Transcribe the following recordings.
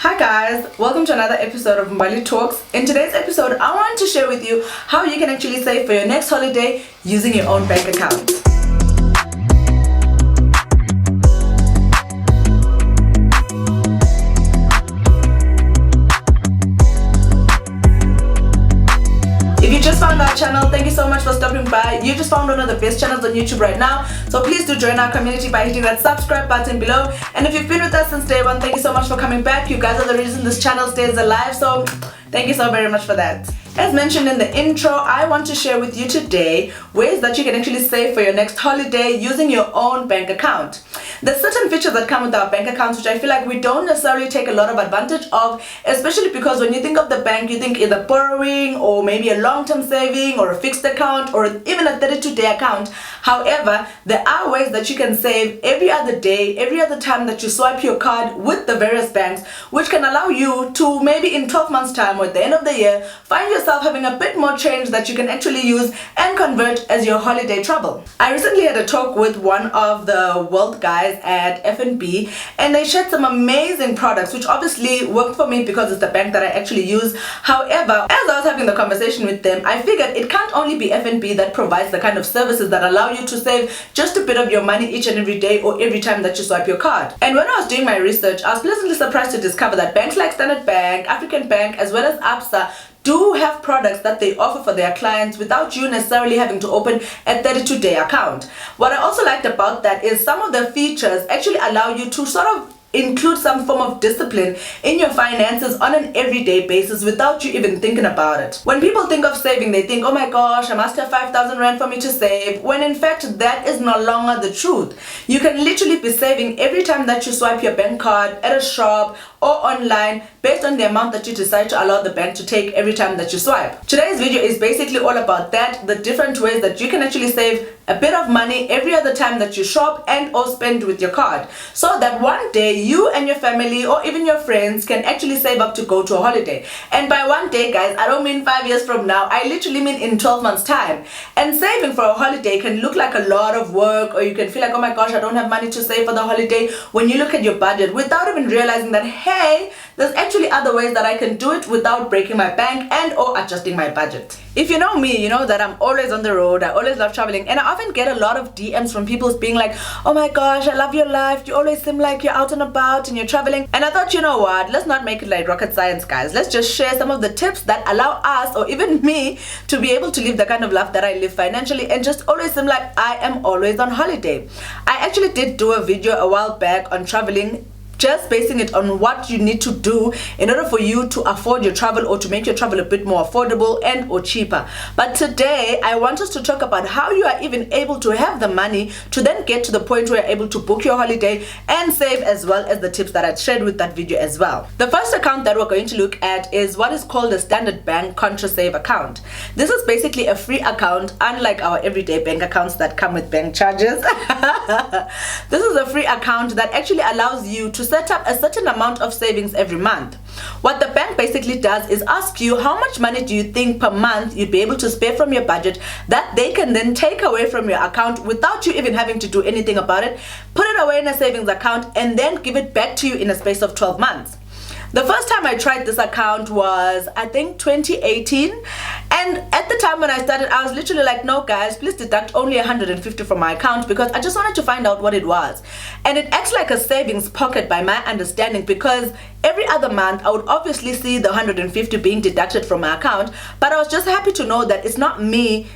Hi guys, welcome to another episode of Mbali Talks. In today's episode, I want to share with you how you can actually save for your next holiday using your own bank account. If you just found our channel, thank you so much for stopping by. You just found one of the best channels on YouTube right now, so please do join our community by hitting that subscribe button below. And if you've been with us since day one, thank you so much for coming back. You guys are the reason this channel stays alive, so thank you so very much for that. As mentioned in the intro, I want to share with you today ways that you can actually save for your next holiday using your own bank account. There's certain features that come with our bank accounts which I feel like we don't necessarily take a lot of advantage of, especially because when you think of the bank, you think either borrowing or maybe a long-term saving or a fixed account or even a 32-day account. However, there are ways that you can save every other day, every other time that you swipe your card with the various banks, which can allow you to maybe in 12 months time or at the end of the year find yourself having a bit more change that you can actually use and convert as your holiday travel. I recently had a talk with one of the world guys at FNB, and they shared some amazing products which obviously worked for me because it's the bank that I actually use. However, as I was having the conversation with them, I figured it can't only be FNB that provides the kind of services that allow you to save just a bit of your money each and every day or every time that you swipe your card. And when I was doing my research, I was pleasantly surprised to discover that banks like Standard Bank, AfricanBank, as well as Absa do have products that they offer for their clients without you necessarily having to open a 32-day account. What I also liked about that is some of the features actually allow you to sort of include some form of discipline in your finances on an everyday basis without you even thinking about it. When people think of saving, they think, oh my gosh, I must have 5,000 rand for me to save, when in fact that is no longer the truth. You can literally be saving every time that you swipe your bank card at a shop or online based on the amount that you decide to allow the bank to take every time that you swipe. Today's video is basically all about that, the different ways that you can actually save a bit of money every other time that you shop and or spend with your card, so that one day you and your family or even your friends can actually save up to go to a holiday. And by one day, guys, I don't mean 5 years from now, I literally mean in 12 months time. And saving for a holiday can look like a lot of work, or you can feel like, oh my gosh, I don't have money to save for the holiday, when you look at your budget without even realizing that, hey, there's actually other ways that I can do it without breaking my bank and or adjusting my budget. If you know me, you know that I'm always on the road, I always love traveling, and I often get a lot of DMs from people being like, oh my gosh, I love your life, you always seem like you're out and about and you're traveling. And I thought, you know what, let's not make it like rocket science, guys. Let's just share some of the tips that allow us, or even me, to be able to live the kind of life that I live financially and just always seem like I am always on holiday. I actually did do a video a while back on traveling, just basing it on what you need to do in order for you to afford your travel or to make your travel a bit more affordable and or cheaper. But today I want us to talk about how you are even able to have the money to then get to the point where you're able to book your holiday and save, as well as the tips that I shared with that video as well. The first account that we're going to look at is what is called the Standard Bank ContraSave account. This is basically a free account, unlike our everyday bank accounts that come with bank charges. This is a free account that actually allows you to set up a certain amount of savings every month. What the bank basically does is ask you how much money do you think per month you'd be able to spare from your budget that they can then take away from your account without you even having to do anything about it, put it away in a savings account, and then give it back to you in a space of 12 months. The first time I tried this account was, I think, 2018, and at the time when I started, I was literally like, no guys, please deduct only 150 from my account, because I just wanted to find out what it was. And it acts like a savings pocket by my understanding, because every other month I would obviously see the 150 being deducted from my account, but I was just happy to know that it's not me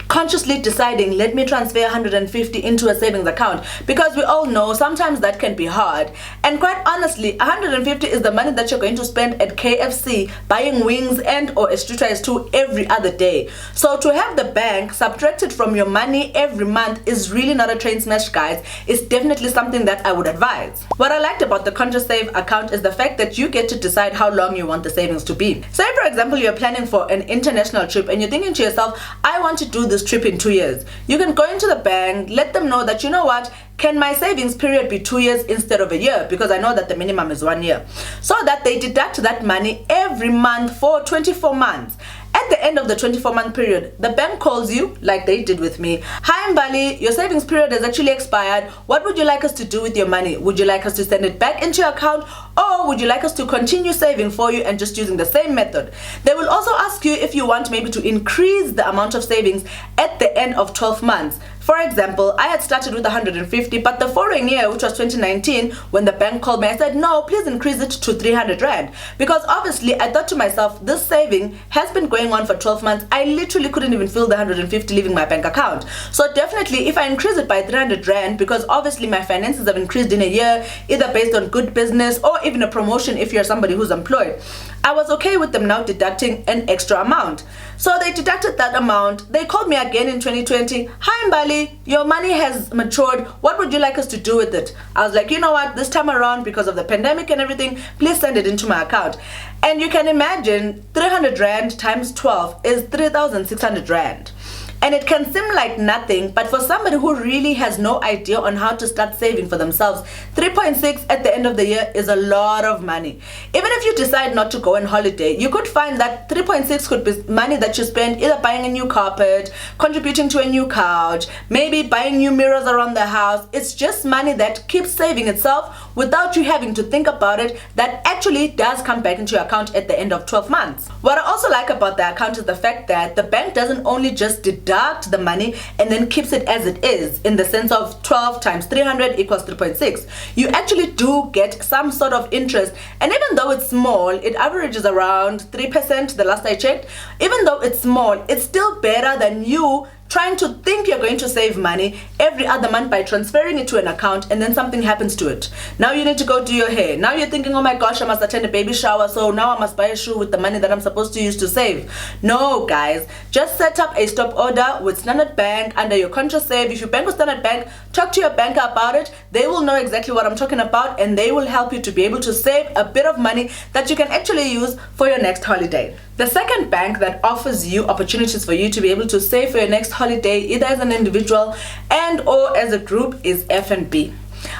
consciously deciding, let me transfer 150 into a savings account, because we all know sometimes that can be hard. And quite honestly, 150 is the money that you're going to spend at KFC buying wings and or a street rice too every other day. So to have the bank subtracted from your money every month is really not a train smash, guys. It's definitely something that I would advise. What I liked about the ContraSave account is the fact that you get to decide how long you want the savings to be. Say for example, you're planning for an international trip and you're thinking to yourself, I want to do this trip in 2 years. You can go into the bank, let them know that, you know what, can my savings period be 2 years instead of a year, because I know that the minimum is 1 year, so that they deduct that money every month for 24 months. At At the end of the 24-month period, the bank calls you, like they did with me. Hi Mbali, your savings period has actually expired. What would you like us to do with your money? Would you like us to send it back into your account, or would you like us to continue saving for you and just using the same method? They will also ask you if you want maybe to increase the amount of savings at the end of 12 months. For example, I had started with 150, but the following year, which was 2019, when the bank called me, I said, no, please increase it to 300 Rand. Because obviously, I thought to myself, this saving has been going on for 12 months. I literally couldn't even feel the 150 leaving my bank account. So definitely, if I increase it by 300 Rand, because obviously my finances have increased in a year, either based on good business or even a promotion if you're somebody who's employed, I was okay with them now deducting an extra amount. So they deducted that amount. They called me again in 2020. Hi Mbali, your money has matured. What would you like us to do with it? I was like, you know what, this time around, because of the pandemic and everything, please send it into my account. And you can imagine 300 Rand times 12 is 3,600 Rand. And it can seem like nothing, but for somebody who really has no idea on how to start saving for themselves, 3.6 at the end of the year is a lot of money. Even if you decide not to go on holiday, you could find that 3.6 could be money that you spend either buying a new carpet, contributing to a new couch, maybe buying new mirrors around the house. It's just money that keeps saving itself without you having to think about it, that actually does come back into your account at the end of 12 months. What I also like about the account is the fact that the bank doesn't only just deduct the money and then keeps it as it is, in the sense of 12 times 300 equals 3.6. You actually do get some sort of interest, and even though it's small, it averages around 3% the last I checked. Even though it's small, it's still better than you trying to think you're going to save money every other month by transferring it to an account and then something happens to it. Now you need to go do your hair. Now you're thinking, oh my gosh, I must attend a baby shower, so now I must buy a shoe with the money that I'm supposed to use to save. No, guys, just set up a stop order with Standard Bank under your ContraSave. If you bank with Standard Bank, talk to your banker about it. They will know exactly what I'm talking about, and they will help you to be able to save a bit of money that you can actually use for your next holiday. The second bank that offers you opportunities for you to be able to save for your next holiday, either as an individual and or as a group, is FNB.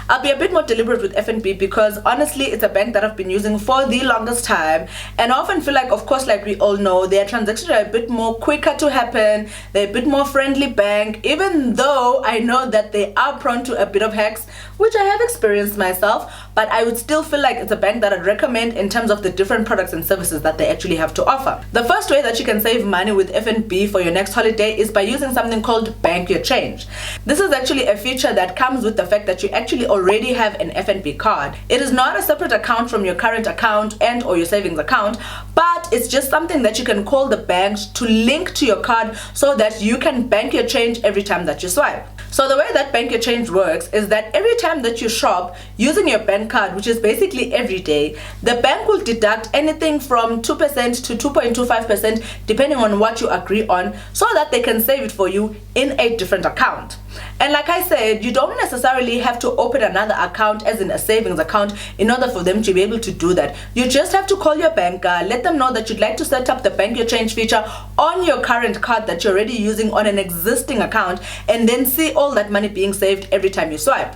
I'll be a bit more deliberate with FNB because honestly it's a bank that I've been using for the longest time, and I often feel like, of course, like we all know, their transactions are a bit more quicker to happen, they're a bit more friendly bank, even though I know that they are prone to a bit of hacks, which I have experienced myself, but I would still feel like it's a bank that I'd recommend in terms of the different products and services that they actually have to offer. The first way that you can save money with FNB for your next holiday is by using something called Bank Your Change. This is actually a feature that comes with the fact that you actually already have an FNB card. It is not a separate account from your current account and or your savings account, but it's just something that you can call the bank to link to your card so that you can bank your change every time that you swipe. So the way that Bank Your Change works is that every time that you shop using your bank card, which is basically every day, the bank will deduct anything from 2% to 2.25% depending on what you agree on, so that they can save it for you in a different account. And like I said, you don't necessarily have to open another account as in a savings account in order for them to be able to do that. You just have to call your banker, let them know that you'd like to set up the Bank Your Change feature on your current card that you're already using on an existing account, and then see all that money being saved every time you swipe.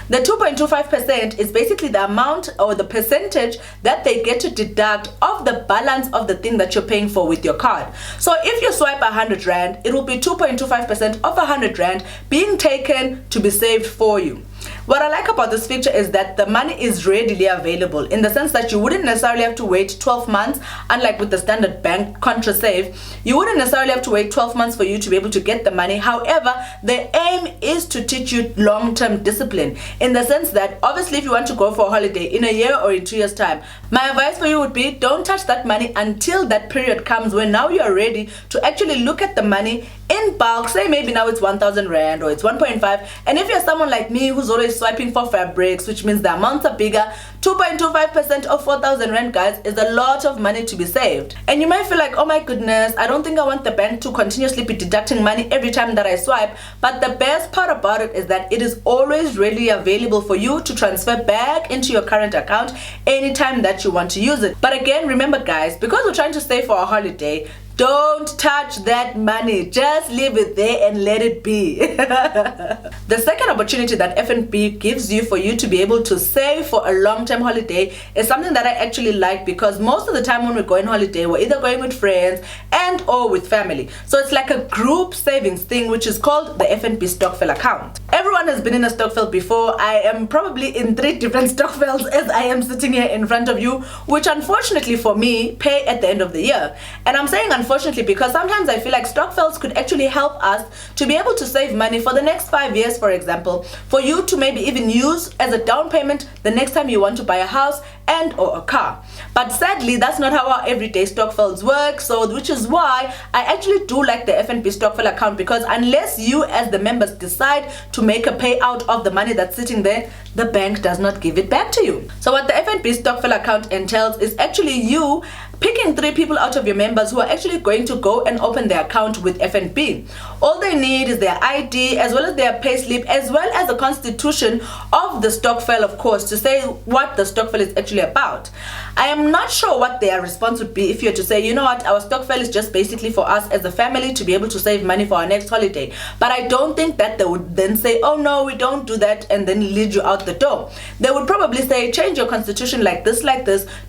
The 2.25% is basically the amount or the percentage that they get to deduct of the balance of the thing that you're paying for with your card. So if you swipe 100 Rand, it will be 2.25% of 100 Rand being taken to be saved for you. What I like about this feature is that the money is readily available, in the sense that you wouldn't necessarily have to wait 12 months, unlike with the Standard Bank ContraSave. You wouldn't necessarily have to wait 12 months for you to be able to get the money. However, the aim is to teach you long-term discipline, in the sense that obviously if you want to go for a holiday in a year or in 2 years time, my advice for you would be don't touch that money until that period comes when now you're ready to actually look at the money in bulk. Say maybe now it's 1,000 Rand or it's 1.5, and if you're someone like me who's always swiping for fabrics, which means the amounts are bigger, 2.25% of 4,000 Rand, guys, is a lot of money to be saved. And you might feel like, oh my goodness, I don't think I want the bank to continuously be deducting money every time that I swipe. But the best part about it is that it is always readily available for you to transfer back into your current account anytime that you want to use it. But again, remember guys, because we're trying to save for a holiday, don't touch that money. Just leave it there and let it be. The second opportunity that FNB gives you for you to be able to save for a long long-term holiday is something that I actually like, because most of the time when we go on holiday, we're either going with friends and or with family. So it's like a group savings thing, which is called the FNB Stokvel Account. Everyone has been in a Stokvel before. I am probably in 3 different Stokvels as I am sitting here in front of you, which unfortunately for me pay at the end of the year. And I'm saying unfortunately because sometimes I feel like Stokvels could actually help us to be able to save money for the next 5 years, for example, for you to maybe even use as a down payment the next time you want to buy a house and or a car. But sadly, that's not how our everyday Stokvels work, so which is why I actually do like the FNB Stokvel account, because unless you as the members decide to make a payout of the money that's sitting there, the bank does not give it back to you. So what the FNB Stokvel account entails is actually you picking 3 people out of your members who are actually going to go and open their account with FNB. All they need is their ID as well as their payslip, as well as the constitution of the Stockpile, of course, to say what the Stockpile is actually about. I am not sure what their response would be if you were to say, you know what, our Stockpile is just basically for us as a family to be able to save money for our next holiday. But I don't think that they would then say, oh no, we don't do that, and then lead you out the door. They would probably say, change your constitution like this,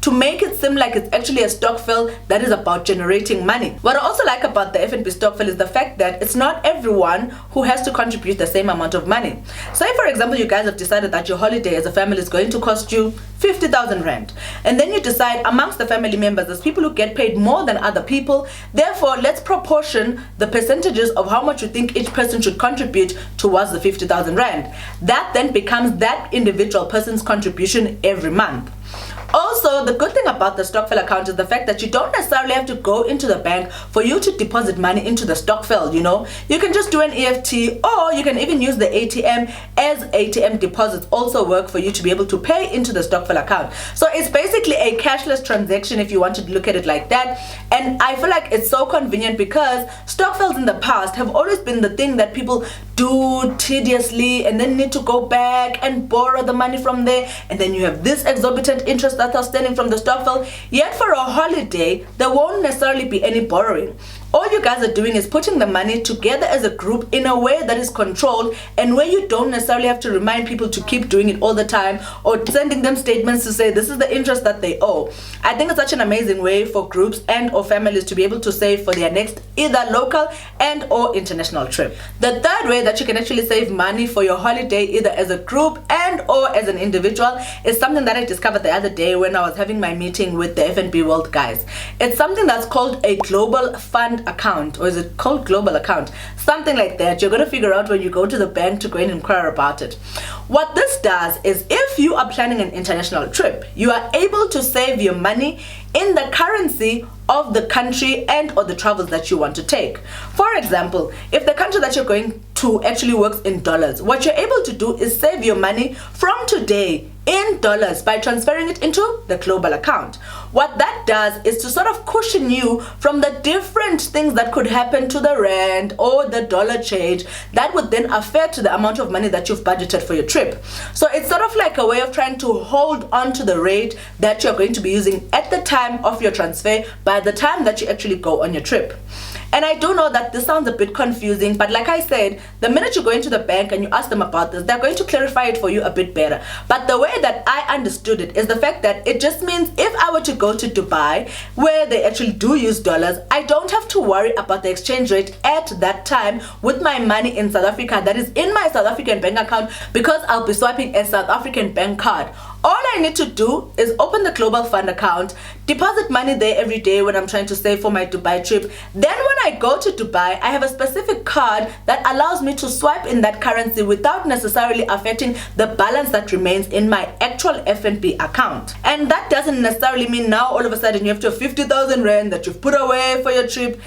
to make it seem like it's actually a Stockpile that is about generating money. What I also like about the FNB Stockpile is the fact that it's not everyone who has to contribute the same amount of money. Say for example, you guys have decided that your holiday as a family is going to cost you 50,000 rand, and then you decide amongst the family members there's people who get paid more than other people, therefore let's proportion the percentages of how much you think each person should contribute towards the 50,000 rand. That then becomes that individual person's contribution every month. Also, the good thing about the Stokvel account is the fact that you don't necessarily have to go into the bank for you to deposit money into the Stokvel, you know. You can just do an EFT, or you can even use the ATM, as ATM deposits also work for you to be able to pay into the Stokvel account. So it's basically a cashless transaction if you want to look at it like that. And I feel like it's so convenient because Stokvels in the past have always been the thing that people do tediously and then need to go back and borrow the money from there, and then you have this exorbitant interest that are standing from the Stockpile. Yet for a holiday there won't necessarily be any borrowing. All you guys are doing is putting the money together as a group in a way that is controlled, and where you don't necessarily have to remind people to keep doing it all the time or sending them statements to say this is the interest that they owe. I think it's such an amazing way for groups and or families to be able to save for their next either local and or international trip. The third way that you can actually save money for your holiday, either as a group and or as an individual, is something that I discovered the other day when I was having my meeting with the FNB World guys. It's something that's called a global fund account, or is it called global account? Something like that. You're going to figure out when you go to the bank to go and inquire about it. What this does is, if you are planning an international trip, you are able to save your money in the currency of the country and or the travels that you want to take. For example, if the country that you're going to actually works in dollars, what you're able to do is save your money from today in dollars by transferring it into the global account. What that does is to sort of cushion you from the different things that could happen to the rand or the dollar change that would then affect the amount of money that you've budgeted for your trip. So it's sort of like a way of trying to hold on to the rate that you're going to be using at the time of your transfer by the time that you actually go on your trip. And I do know that this sounds a bit confusing, but like I said, the minute you go into the bank and you ask them about this, they're going to clarify it for you a bit better. But the way that I understood it is the fact that it just means if I were to go to Dubai, where they actually do use dollars, I don't have to worry about the exchange rate at that time with my money in South Africa that is in my South African bank account, because I'll be swiping a South African bank card. All I need to do is open the global fund account, deposit money there every day when I'm trying to save for my Dubai trip. Then when I go to Dubai, I have a specific card that allows me to swipe in that currency without necessarily affecting the balance that remains in my actual FNB account. And that doesn't necessarily mean now all of a sudden you have to have 50,000 rand that you've put away for your trip.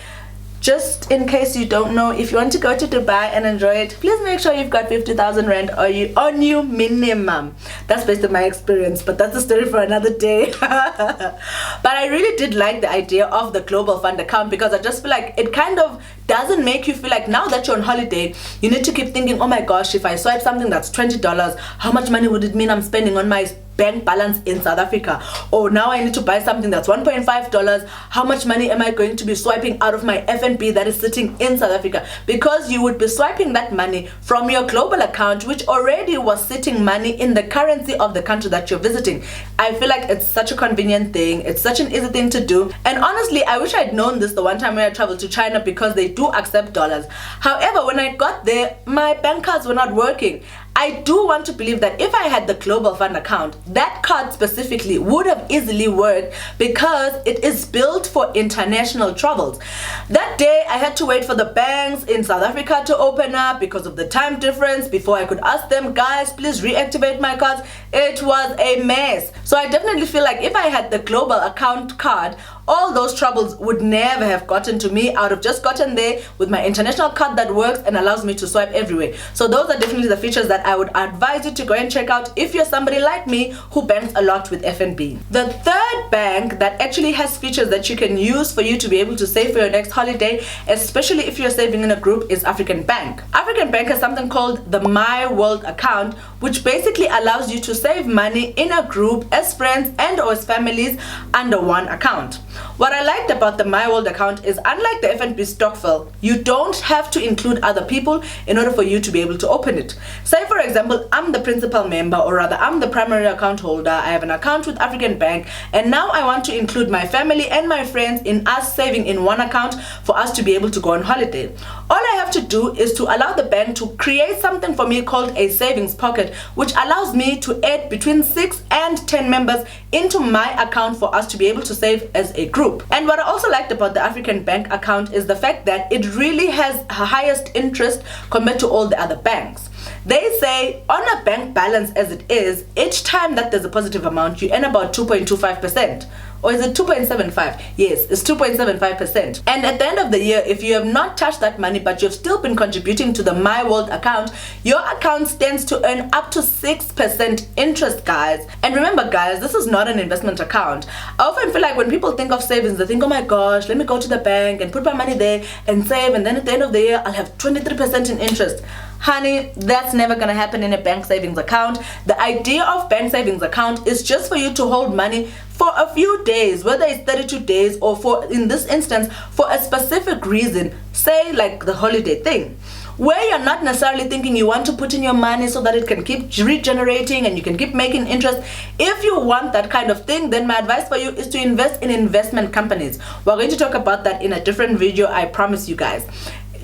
Just in case you don't know, if you want to go to Dubai and enjoy it, please make sure you've got 50,000 rand on you minimum. That's based on my experience, but that's a story for another day. But I really did like the idea of the global fund account, because I just feel like it kind of doesn't make you feel like now that you're on holiday, you need to keep thinking, oh my gosh, if I swipe something that's $20, how much money would it mean I'm spending on my bank balance in South Africa. Or now I need to buy something that's $1.5. How much money am I going to be swiping out of my FNB that is sitting in South Africa? Because you would be swiping that money from your global account, which already was sitting money in the currency of the country that you're visiting. I feel like it's such a convenient thing. It's such an easy thing to do. And honestly, I wish I'd known this the one time when I traveled to China, because they do accept dollars. However, when I got there, my bank cards were not working. I do want to believe that if I had the Global Fund account, that card specifically would have easily worked, because it is built for international travels. That day, I had to wait for the banks in South Africa to open up because of the time difference before I could ask them, guys, please reactivate my cards. It was a mess. So I definitely feel like if I had the Global Account card, all those troubles would never have gotten to me. I would have just gotten there with my international card that works and allows me to swipe everywhere. So those are definitely the features that I would advise you to go and check out if you're somebody like me who banks a lot with FNB. The third bank that actually has features that you can use for you to be able to save for your next holiday, especially if you're saving in a group, is AfricanBank. AfricanBank has something called the MyWorld account, which basically allows you to save money in a group as friends and or as families under one account. What I liked about the MyWorld account is, unlike the FNB Stokvel, you don't have to include other people in order for you to be able to open it. Say for example, I'm the principal member, or rather I'm the primary account holder. I have an account with AfricanBank, and now I want to include my family and my friends in us saving in one account for us to be able to go on holiday. All I have to do is to allow the bank to create something for me called a savings pocket, which allows me to add between 6 and 10 members into my account for us to be able to save as a group. And what I also liked about the AfricanBank account is the fact that it really has the highest interest compared to all the other banks. They say on a bank balance as it is, each time that there's a positive amount, you earn about 2.25%. Or is it 2.75? Yes, it's 2.75%. And at the end of the year, if you have not touched that money, but you've still been contributing to the MyWorld account, your account stands to earn up to 6% interest, guys. And remember, guys, this is not an investment account. I often feel like when people think of savings, they think, oh my gosh, let me go to the bank and put my money there and save, and then at the end of the year, I'll have 23% in interest. Honey, that's never gonna happen in a bank savings account. The idea of bank savings account is just for you to hold money for a few days, whether it's 32 days or, for in this instance, for a specific reason, say like the holiday thing, where you're not necessarily thinking you want to put in your money so that it can keep regenerating and you can keep making interest. If you want that kind of thing, then my advice for you is to invest in investment companies. We're going to talk about that in a different video, I promise you guys.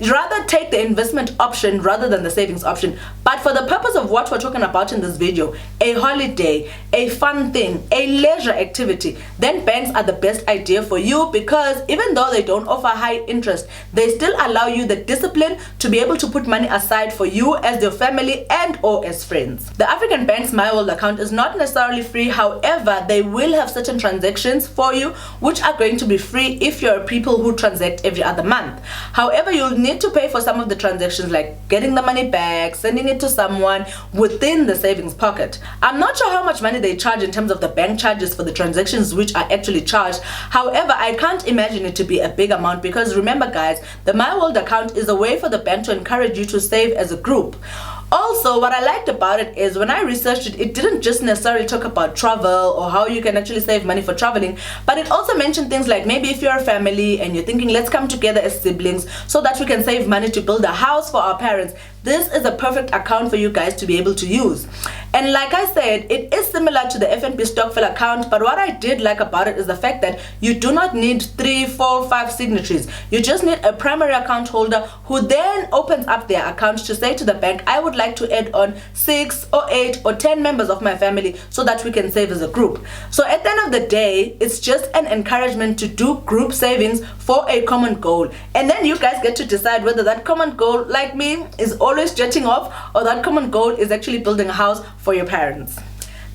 Rather take the investment option rather than the savings option. But for the purpose of what we're talking about in this video, a holiday, a fun thing, a leisure activity, then banks are the best idea for you, because even though they don't offer high interest, they still allow you the discipline to be able to put money aside for you as your family and or as friends. The AfricanBank's MyWorld account is not necessarily free. However, they will have certain transactions for you which are going to be free if you're people who transact every other month. However, you'll need to pay for some of the transactions, like getting the money back, sending it to someone within the savings pocket. I'm not sure how much money they charge in terms of the bank charges for the transactions which are actually charged. However, I can't imagine it to be a big amount, because remember guys, the MyWorld account is a way for the bank to encourage you to save as a group. Also, what I liked about it is when I researched it, it didn't just necessarily talk about travel or how you can actually save money for traveling, but it also mentioned things like maybe if you're a family and you're thinking, let's come together as siblings so that we can save money to build a house for our parents. This is a perfect account for you guys to be able to use. And like I said, it is similar to the FNB Stokvel account, but what I did like about it is the fact that you do not need 3, 4, 5 signatories. You just need a primary account holder who then opens up their account to say to the bank, I would like to add on 6 or 8 or 10 members of my family so that we can save as a group. So at the end of the day, it's just an encouragement to do group savings for a common goal. And then you guys get to decide whether that common goal, like me, is always jetting off, or that common goal is actually building a house for your parents.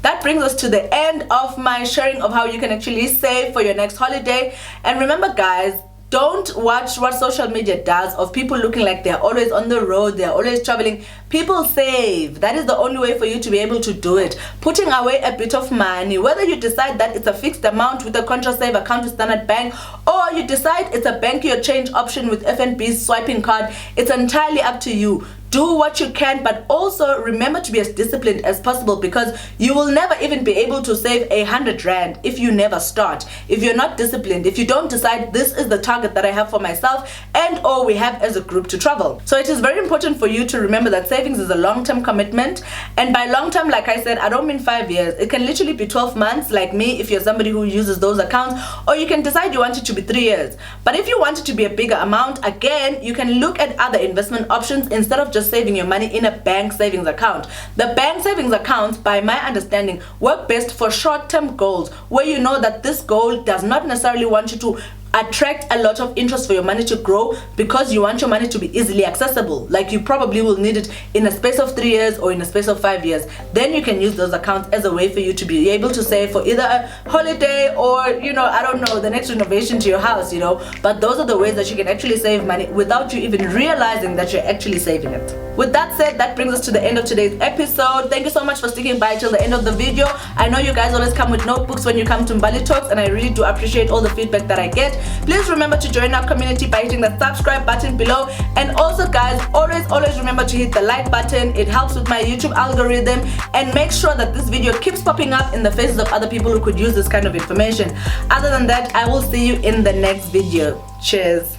That brings us to the end of my sharing of how you can actually save for your next holiday. And remember guys, don't watch what social media does of people looking like they're always on the road, they're always traveling. People save. That is the only way for you to be able to do it. Putting away a bit of money, whether you decide that it's a fixed amount with a ContraSave account with Standard Bank, or you decide it's a bank your change option with FNB's swiping card, it's entirely up to you. do what you can, but also remember to be as disciplined as possible, because you will never even be able to save 100 rand if you never start. If you're not disciplined, if you don't decide this is the target that I have for myself and or we have as a group to travel. So it is very important for you to remember that savings is a long-term commitment, and by long-term, like I said, I don't mean 5 years. It can literally be 12 months like me if you're somebody who uses those accounts, or you can decide you want it to be 3 years. But if you want it to be a bigger amount, again, you can look at other investment options instead of just saving your money in a bank savings account. The bank savings accounts, by my understanding, work best for short-term goals, where you know that this goal does not necessarily want you to attract a lot of interest for your money to grow, because you want your money to be easily accessible. Like you probably will need it in a space of 3 years or in a space of 5 years. Then you can use those accounts as a way for you to be able to save for either a holiday or, you know, I don't know, the next renovation to your house, you know. But those are the ways that you can actually save money without you even realizing that you're actually saving it. With that said, that brings us to the end of today's episode. Thank you so much for sticking by till the end of the video. I know you guys always come with notebooks when you come to Mbali Talks, and I really do appreciate all the feedback that I get. Please remember to join our community by hitting the subscribe button below, and also guys, always remember to hit the like button. It helps with my YouTube algorithm, and make sure that this video keeps popping up in the faces of other people who could use this kind of information. Other than that, I will see you in the next video. Cheers.